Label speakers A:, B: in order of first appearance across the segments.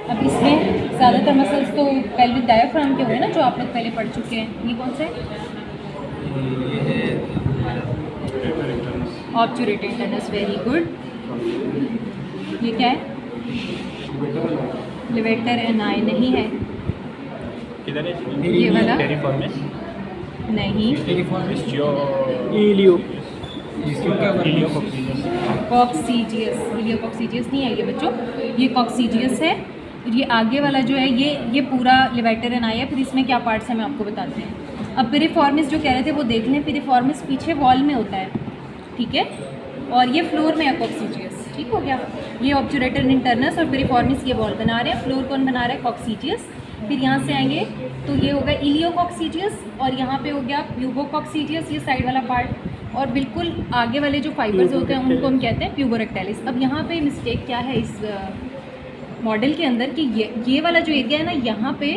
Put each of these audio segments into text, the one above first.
A: अब इसमें ज़्यादातर मसल्स तो पेल्विक डायफ्राम के हुए ना, जो आप लोग पहले पढ़ चुके हैं। ये कौन सा है? Obturator internus, very good. ये क्या है? लिवेटर एनाई नहीं है।
B: किधर है
A: ये वाला
B: पेरिफॉर्मिस?
A: नहीं। कॉक्सीजियस, इलियोकॉक्सीजियस नहीं है ये बच्चों, ये कॉक्सीजियस है। ये आगे वाला जो है ये पूरा लिवेटर एनाई है। फिर इसमें क्या पार्ट्स हैं मैं आपको बताती हूँ। अब पिरिफॉर्मिस जो कह रहे थे वो देख लें। पिरिफॉर्मिस पीछे वॉल में होता है, ठीक है, और ये फ्लोर में है कॉक्सीजियस, ठीक हो गया। ये ऑब्टूरेटर इंटरनस और पिरिफॉर्मिस ये वॉल बना रहे हैं, फ्लोर कौन बना रहा है? कॉक्सीजियस। फिर यहाँ से आएंगे तो ये होगा इलियोकॉक्सीजियस, और यहाँ पे हो गया प्यूबोकॉक्सीजियस, ये साइड वाला पार्ट। और बिल्कुल आगे वाले जो फाइबर्स होते हैं उनको हम कहते हैं प्यूबोरेक्टाइलिस। अब यहाँ पे मिस्टेक क्या है इस मॉडल के अंदर कि ये वाला जो एरिया है ना, यहाँ पे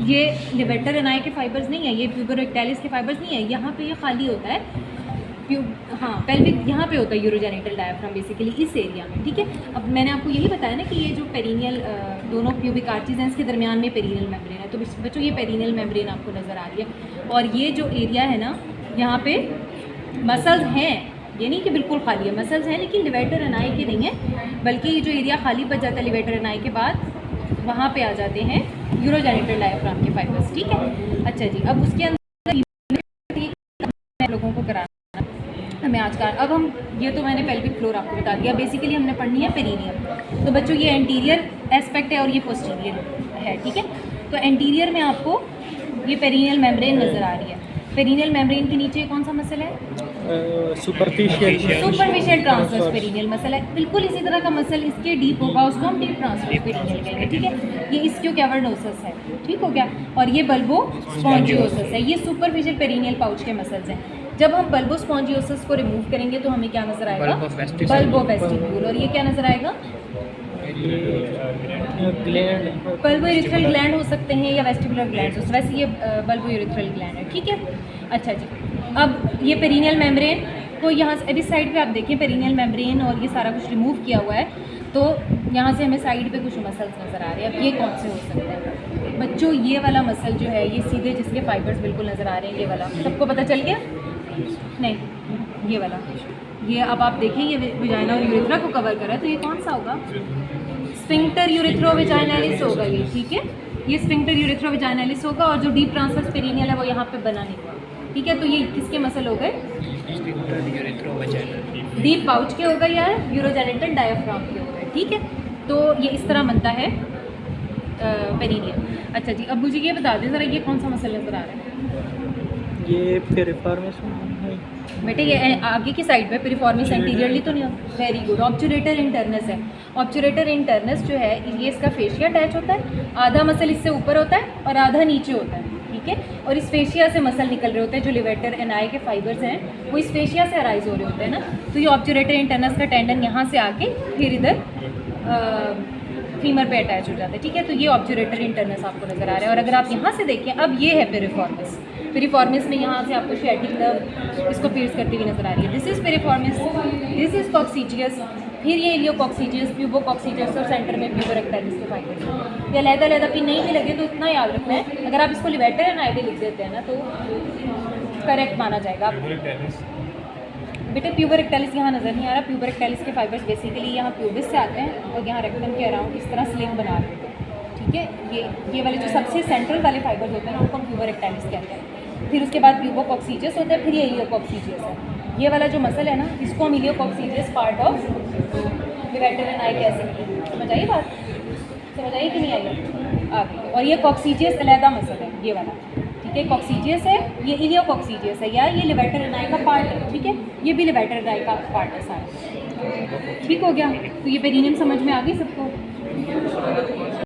A: ये लिवेटर एनाई के फाइबर्स नहीं है, ये प्यूबोरेक्टाइलिस के फाइबर्स नहीं है, यहाँ पे ये खाली होता है हाँ पेल्विक, यहाँ पे होता है यूरोजेनिटल डायफ्राम बेसिकली इस एरिया में, ठीक है। अब मैंने आपको यही बताया ना कि ये जो पेरिनियल दोनों प्यूबिक आर्चीज हैं इसके दरमियान में पेरिनियल मेम्ब्रेन है। तो बच्चों ये पेरिनियल मेम्ब्रेन आपको नज़र आ रही है। और ये जो एरिया है ना, यहाँ पे मसल्स हैं, ये नहीं कि बिल्कुल खाली है, मसल्स हैं लेकिन लिवेटर एनाई के नहीं है, बल्कि ये जो एरिया खाली बच जाता है लिवेटर एनाई के बाद, वहाँ पे आ जाते हैं यूरोजेनिटल डायफ्राम के फाइबर्स, ठीक है। अच्छा जी, अब उसके अंदर लोगों को कराना हमें आज का। अब हम ये तो मैंने पेल्विक फ्लोर आपको बता दिया, बेसिकली हमने पढ़नी है पेरिनियम। तो बच्चों ये एंटीरियर एस्पेक्ट है और ये पोस्टीरियर है, ठीक है। तो एंटीरियर में आपको ये पेरिनियल मेम्ब्रेन नज़र आ रही है। पेरिनियल मेम्ब्रेन के नीचे कौन सा मसल है? सुपरफिशियल ट्रांसवर्स पेरिनियल मसल है। बिल्कुल इसी तरह का मसल इसके डीप होगा, उसको हम डीप ट्रांसवर्स पेरिनियल कहेंगे, ठीक है। ये इसक्यू कैवर्नोसस है, ठीक हो गया। और ये बल्बो स्पॉन्जियोसस है। ये सुपरफिशियल पेरिनियल पाउच के मसल्स हैं। जब हम बल्बो स्पॉन्जियोसस को रिमूव करेंगे तो हमें क्या नजर आएगा? Bulbo vestibule. और ये क्या नजर आएगा? बल्बो यूरिथ्रल ग्लैंड हो सकते हैं या वेस्टिबुलर ग्लैंड। वैसे ये बल्बो यूरिथ्रल ग्लैंड है, ठीक है। अच्छा जी, अब ये पेरिनियल मेम्ब्रेन को यहाँ से इस साइड पे आप देखें, पेरिनियल मेम्ब्रेन और ये सारा कुछ रिमूव किया हुआ है। तो यहाँ से हमें साइड पे कुछ मसल्स नज़र आ रहे हैं। अब ये कौन से हो सकते हैं बच्चों? ये वाला मसल जो है, ये सीधे जिसके फाइबर्स बिल्कुल नज़र आ रहे हैं, ये वाला सबको पता चल गया? नहीं, ये वाला, ये अब आप देखें ये विजाइना और यूरिथ्रा को कवर कर रहा है, तो ये कौन सा होगा? स्फिंक्टर यूरिथ्रोविजाइनालिस होगा ये, ठीक है। ये स्फिंक्टर यूरिथ्रोविजाइनालिस होगा और जो डीप ट्रांसवर्स पेरिनियल है वो यहाँ पे बना नहीं हुआ, ठीक है। तो ये किसके मसल हो गए? डीप पाउच के हो गए या यूरोजेनिटल डायफ्राम के हो गए, ठीक है। तो ये इस तरह बनता है पेरिनियल। अच्छा जी, अब मुझे ये बता दें ज़रा, ये कौन सा मसल नज़र आ रहा है?
C: ये पिरिफॉर्मिस है
A: बेटे, ये आगे की साइड पे पिरिफॉर्मिस एंटीरियरली तो नहीं होता। वेरी गुड, ऑब्टूरेटर इंटरनस है। ऑब्टूरेटर इंटरनस जो है ये इसका फेशिया अटैच होता है, आधा मसल इससे ऊपर होता है और आधा नीचे होता है, ठीक है। और इस फेशिया से मसल निकल रहे होते हैं, जो लिवेटर एनाई के फाइबर्स हैं वो इस फेशिया से अराइज हो रहे होते हैं ना। तो ये ऑब्टूरेटर इंटरनस का टेंडन यहाँ से आके फिर इधर फीमर पे अटैच हो जाता है, ठीक है। तो ये ऑब्टूरेटर इंटरनस आपको नज़र आ रहा है। और अगर आप यहाँ से देखें, अब ये है पिरिफॉर्मिस। पिरिफॉर्मिस में यहाँ से आपको शियाटिक नर्व इसको pierce करती हुई नजर आ रही है। This is piriformis, this is coccygeus, फिर ये इलियोकॉक्सीजियस, प्यूबोकॉक्सीजियस और सेंटर में प्यूबोरेक्टाइलिस के फाइबर्स। ये अलग-अलग पिन नहीं भी लगे तो इतना याद रखना है, अगर आप इसको लिवेटर एनाई लिख देते हैं ना तो करेक्ट माना जाएगा। बेटे प्यूबोरेक्टाइलिस यहाँ नज़र नहीं आ रहा। प्यूबोरेक्टाइलिस के फाइबर्स बेसिकली यहाँ प्यूबिस से आते हैं और यहाँ रेक्टम के अराउंड इस तरह स्लिंग बना रहे हैं, ठीक है। ये वाले जो सबसे सेंट्रल वाले फाइबर्स होते हैं उनको हम प्यूबोरेक्टाइलिस कहते हैं। फिर उसके बाद प्यूबोकॉक्सीजियस होता है, फिर ये इलियोकॉक्सीजियस है। ये वाला जो मसल है ना, इसको हम इलियोकॉक्सीजियस पार्ट ऑफ लिवेटर एनाई कह सकते हैं। समझ आई बात? समझ आई कि नहीं आई? आ गई। और ये कॉक्सीजियस अलहदा मसल है, ये वाला, ठीक है। कॉक्सीजियस है, ये इलियोकॉक्सीजियस है, या ये लिवेटर एनाई का पार्ट है, ठीक है। ये भी लिवेटर एनाई का पार्ट है सारा, ठीक हो गया। तो ये पेरिनियम समझ में आ गई सबको?